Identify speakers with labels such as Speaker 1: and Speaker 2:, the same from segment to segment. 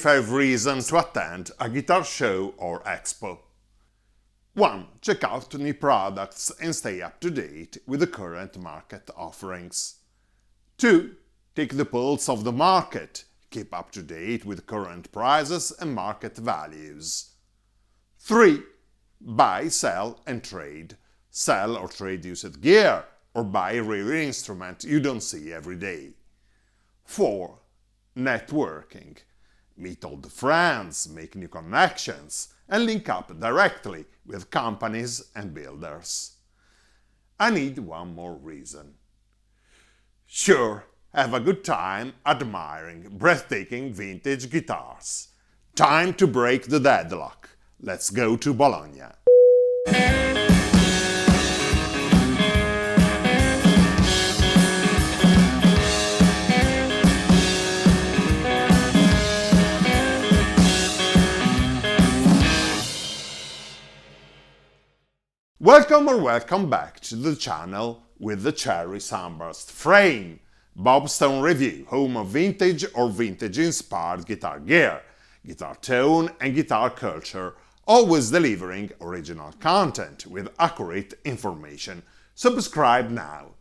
Speaker 1: 5 reasons to attend a guitar show or expo. 1. Check out new products and stay up to date with the current market offerings. 2. Take the pulse of the market. Keep up to date with current prices and market values. 3. Buy, sell and trade. Sell or trade used gear, or buy rare instrument you don't see every day. 4. Networking. Meet old friends, make new connections, and link up directly with companies and builders. I need one more reason. Sure, have a good time admiring breathtaking vintage guitars. Time to break the deadlock. Let's go to Bologna. Welcome or welcome back to the channel with the Cherry Sunburst frame. Bobstone Review, home of vintage or vintage-inspired guitar gear, guitar tone and guitar culture, always delivering original content with accurate information. Subscribe now.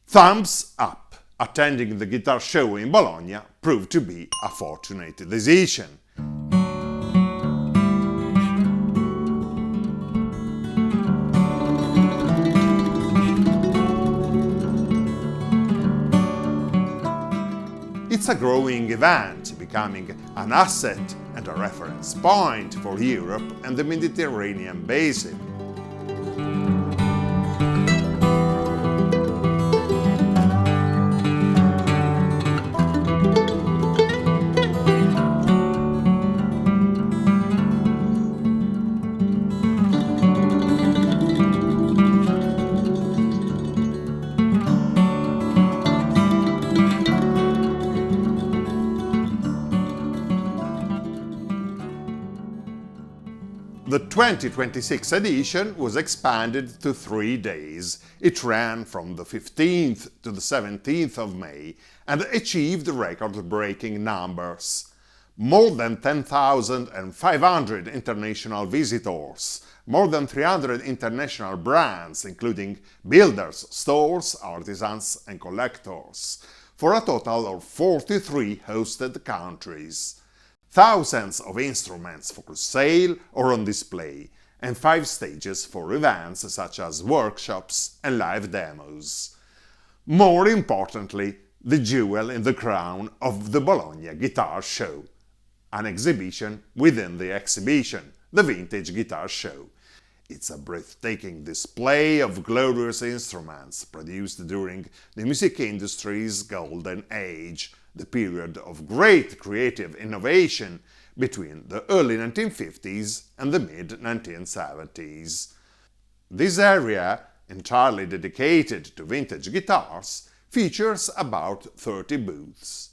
Speaker 1: Thumbs up! Attending the guitar show in Bologna proved to be a fortunate decision. It's a growing event, becoming an asset and a reference point for Europe and the Mediterranean basin. The 2026 edition was expanded to 3 days. It ran from the 15th to the 17th of May and achieved record-breaking numbers. More than 10,500 international visitors, more than 300 international brands, including builders, stores, artisans and collectors, for a total of 43 hosted countries. Thousands of instruments for sale or on display, and 5 stages for events such as workshops and live demos. More importantly, the jewel in the crown of the Bologna Guitar Show, an exhibition within the exhibition, the Vintage Guitar Show. It's a breathtaking display of glorious instruments produced during the music industry's golden age, the period of great creative innovation between the early 1950s and the mid-1970s. This area, entirely dedicated to vintage guitars, features about 30 booths.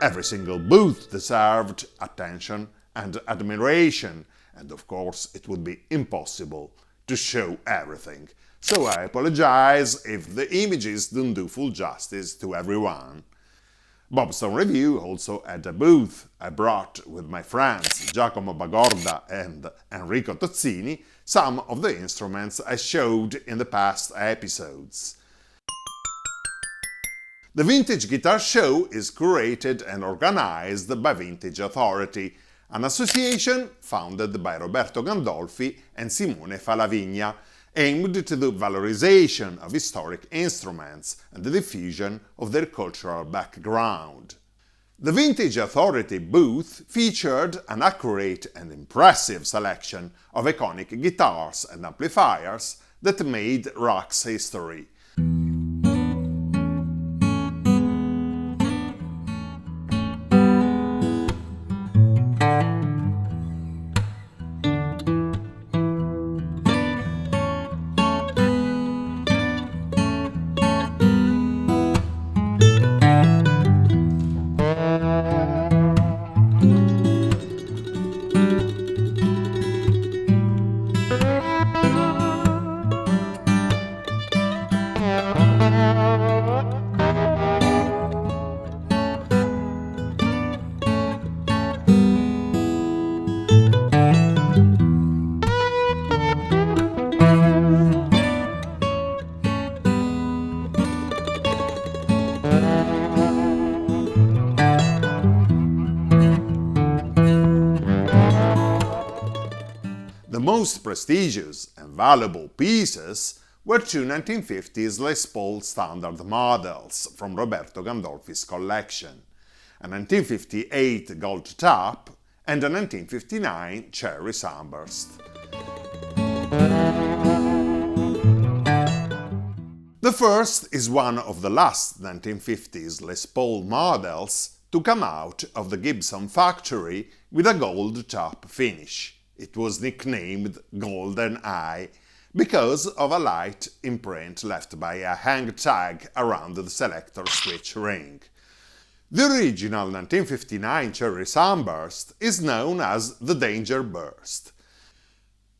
Speaker 1: Every single booth deserved attention and admiration, and of course it would be impossible to show everything. So I apologize if the images don't do full justice to everyone. Bobstone Review also had a booth. I brought with my friends Giacomo Bagorda and Enrico Tozzini some of the instruments I showed in the past episodes. The Vintage Guitar Show is curated and organized by Vintage Authority, an association founded by Roberto Gandolfi and Simone Falavigna, aimed to the valorization of historic instruments and the diffusion of their cultural background. The Vintage Authority booth featured an accurate and impressive selection of iconic guitars and amplifiers that made rock's history. The most prestigious and valuable pieces were two 1950s Les Paul standard models from Roberto Gandolfi's collection, a 1958 gold top and a 1959 cherry sunburst. The first is one of the last 1950s Les Paul models to come out of the Gibson factory with a gold top finish. It was nicknamed Golden Eye because of a light imprint left by a hang tag around the selector switch ring. The original 1959 cherry sunburst is known as the Danger Burst.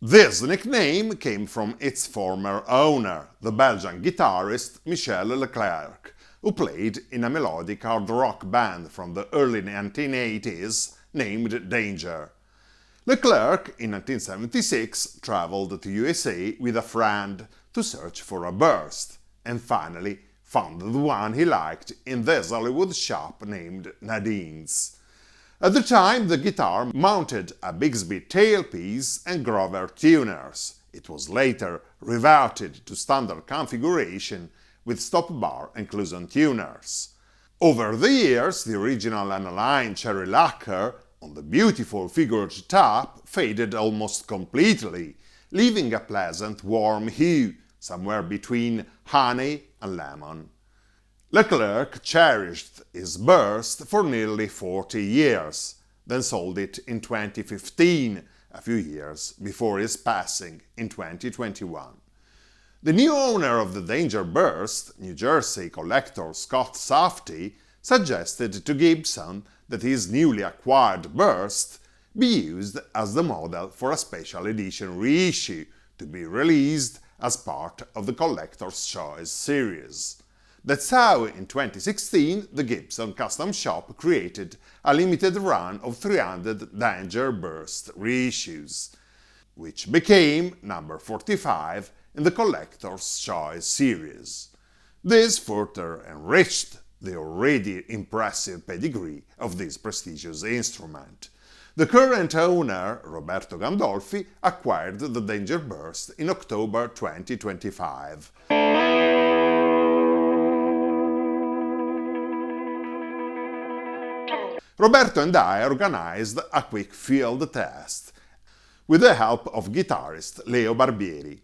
Speaker 1: This nickname came from its former owner, the Belgian guitarist Michel Leclerc, who played in a melodic hard rock band from the early 1980s named Danger. Leclerc, in 1976, traveled to USA with a friend to search for a burst, and finally found the one he liked in this Hollywood shop named Nadine's. At the time, the guitar mounted a Bigsby tailpiece and Grover tuners. It was later reverted to standard configuration with stop bar and Cluson tuners. Over the years, the original aniline cherry lacquer on the beautiful figured top faded almost completely, leaving a pleasant warm hue, somewhere between honey and lemon. Leclerc cherished his burst for nearly 40 years, then sold it in 2015, a few years before his passing in 2021. The new owner of the Danger Burst, New Jersey collector Scott Safety, suggested to Gibson that his newly acquired burst be used as the model for a special edition reissue to be released as part of the Collector's Choice series. That's how, in 2016, the Gibson Custom Shop created a limited run of 300 Danger Burst reissues, which became number 45 in the Collector's Choice series. This further enriched the already impressive pedigree of this prestigious instrument. The current owner, Roberto Gandolfi, acquired the Danger Burst in October 2025. Roberto and I organized a quick field test with the help of guitarist Leo Barbieri.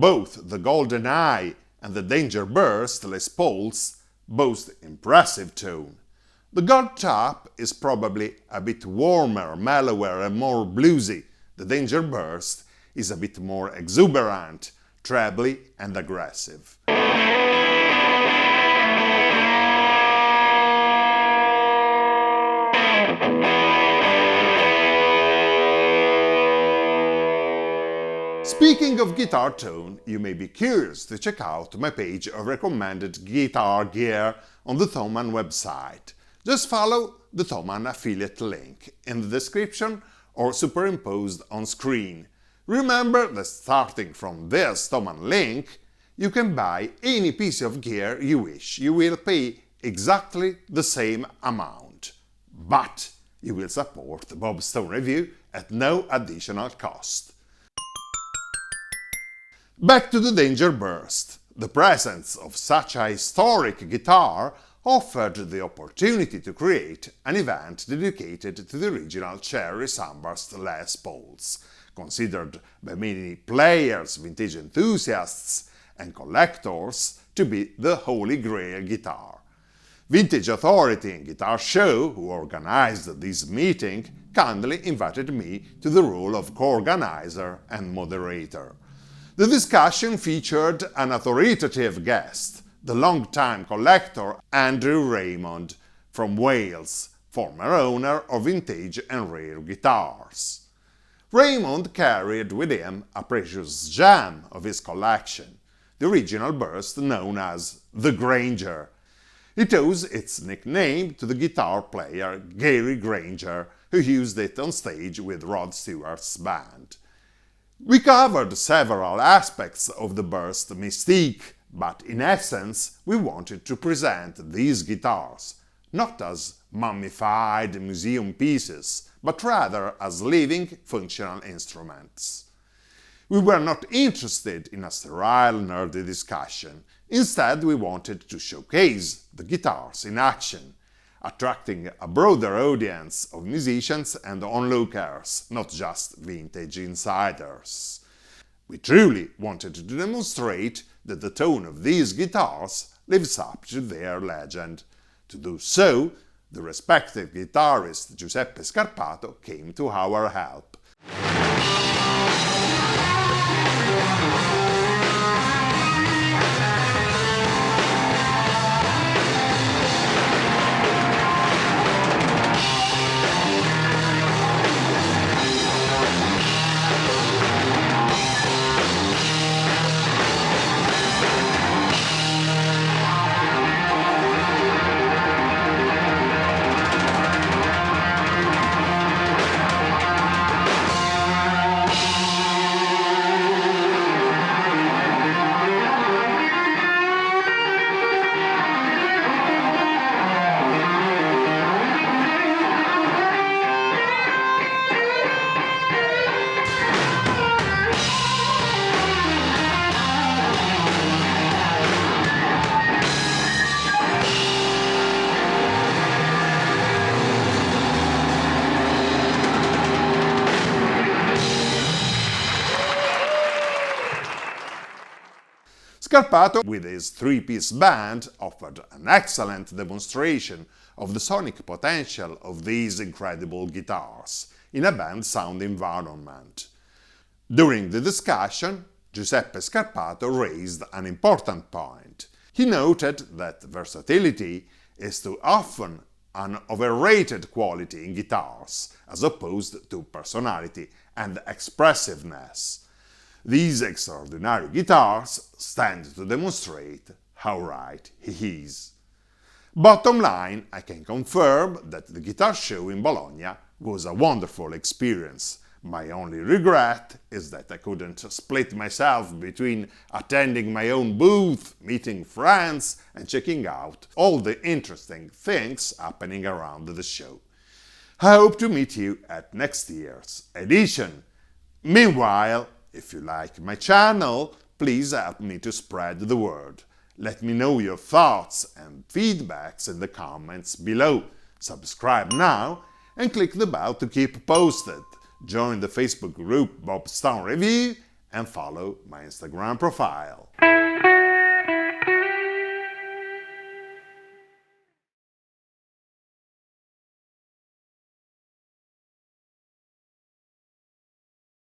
Speaker 1: both the Golden Eye and the Danger Burst Les Pauls boast impressive tone. The Gold Top is probably a bit warmer, mellower and more bluesy. The Danger Burst is a bit more exuberant, trebly and aggressive. Speaking of guitar tone, you may be curious to check out my page of recommended guitar gear on the Thomann website. Just follow the Thomann affiliate link in the description or superimposed on screen. Remember that starting from this Thomann link, you can buy any piece of gear you wish. You will pay exactly the same amount, but you will support Bob Stone Review at no additional cost. Back to the Danger Burst. The presence of such a historic guitar offered the opportunity to create an event dedicated to the original cherry sunburst Les Pauls, considered by many players, vintage enthusiasts and collectors to be the holy grail guitar. Vintage Authority and Guitar Show, who organized this meeting, kindly invited me to the role of co-organizer and moderator. The discussion featured an authoritative guest, the long-time collector Andrew Raymond from Wales, former owner of vintage and rare guitars. Raymond carried with him a precious gem of his collection, the original burst known as the Granger. It owes its nickname to the guitar player Gary Granger, who used it on stage with Rod Stewart's band. We covered several aspects of the burst mystique, but in essence we wanted to present these guitars not as mummified museum pieces, but rather as living, functional instruments. We were not interested in a sterile, nerdy discussion. Instead, we wanted to showcase the guitars in action, attracting a broader audience of musicians and onlookers, not just vintage insiders. We truly wanted to demonstrate that the tone of these guitars lives up to their legend. To do so, the respected guitarist Giuseppe Scarpato came to our help. Scarpato, with his three-piece band, offered an excellent demonstration of the sonic potential of these incredible guitars in a band sound environment. During the discussion, Giuseppe Scarpato raised an important point. He noted that versatility is too often an overrated quality in guitars, as opposed to personality and expressiveness. These extraordinary guitars stand to demonstrate how right he is. Bottom line, I can confirm that the guitar show in Bologna was a wonderful experience. My only regret is that I couldn't split myself between attending my own booth, meeting friends, and checking out all the interesting things happening around the show. I hope to meet you at next year's edition. Meanwhile, if you like my channel, please help me to spread the word. Let me know your thoughts and feedbacks in the comments below. Subscribe now and click the bell to keep posted. Join the Facebook group Bob Stone Review and follow my Instagram profile.